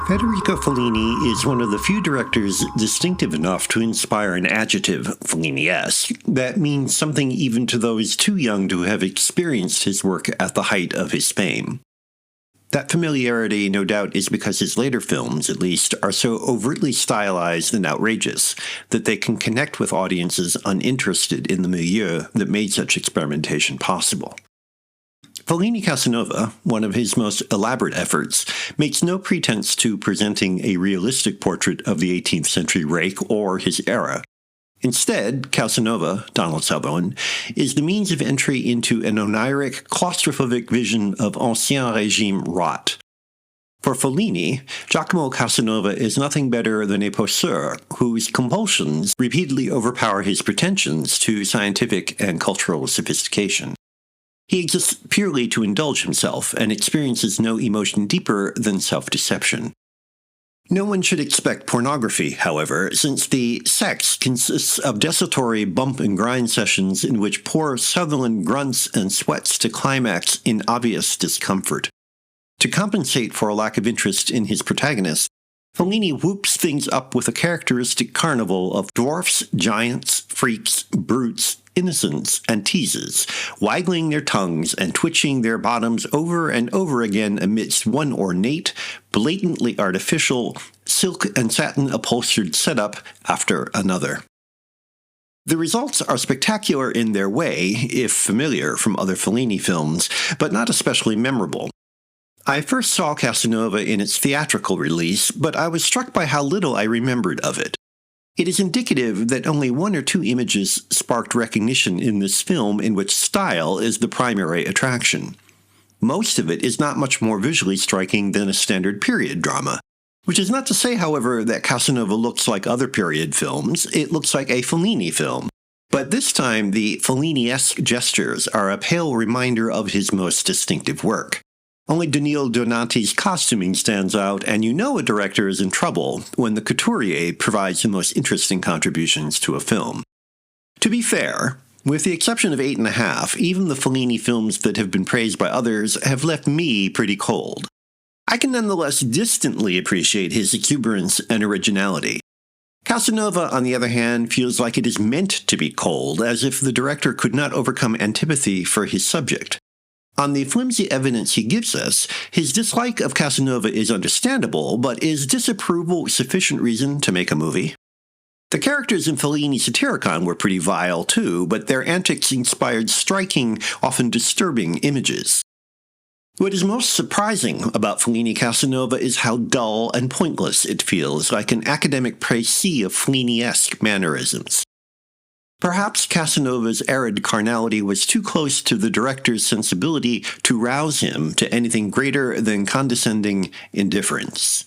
Federico Fellini is one of the few directors distinctive enough to inspire an adjective, Fellini-esque, that means something even to those too young to have experienced his work at the height of his fame. That familiarity, no doubt, is because his later films, at least, are so overtly stylized and outrageous that they can connect with audiences uninterested in the milieu that made such experimentation possible. Fellini Casanova, one of his most elaborate efforts, makes no pretense to presenting a realistic portrait of the 18th century rake or his era. Instead, Casanova, Donald Sutherland, is the means of entry into an oniric, claustrophobic vision of Ancien Régime rot. For Fellini, Giacomo Casanova is nothing better than a poseur whose compulsions repeatedly overpower his pretensions to scientific and cultural sophistication. He exists purely to indulge himself and experiences no emotion deeper than self-deception. No one should expect pornography, however, since the sex consists of desultory bump and grind sessions in which poor Sutherland grunts and sweats to climax in obvious discomfort. To compensate for a lack of interest in his protagonist, Fellini whoops things up with a characteristic carnival of dwarfs, giants, freaks, brutes, innocents, and teases, waggling their tongues and twitching their bottoms over and over again amidst one ornate, blatantly artificial, silk and satin upholstered setup after another. The results are spectacular in their way, if familiar from other Fellini films, but not especially memorable. I first saw Casanova in its theatrical release, but I was struck by how little I remembered of it. It is indicative that only one or two images sparked recognition in this film in which style is the primary attraction. Most of it is not much more visually striking than a standard period drama. Which is not to say, however, that Casanova looks like other period films. It looks like a Fellini film. But this time, the Fellini-esque gestures are a pale reminder of his most distinctive work. Only Danilo Donati's costuming stands out, and you know a director is in trouble when the couturier provides the most interesting contributions to a film. To be fair, with the exception of 8½, even the Fellini films that have been praised by others have left me pretty cold. I can nonetheless distantly appreciate his exuberance and originality. Casanova, on the other hand, feels like it is meant to be cold, as if the director could not overcome antipathy for his subject. On the flimsy evidence he gives us, his dislike of Casanova is understandable, but is disapproval sufficient reason to make a movie? The characters in Fellini's Satyricon were pretty vile too, but their antics inspired striking, often disturbing images. What is most surprising about Fellini Casanova is how dull and pointless it feels, like an academic précis of Fellini-esque mannerisms. Perhaps Casanova's arid carnality was too close to the director's sensibility to rouse him to anything greater than condescending indifference.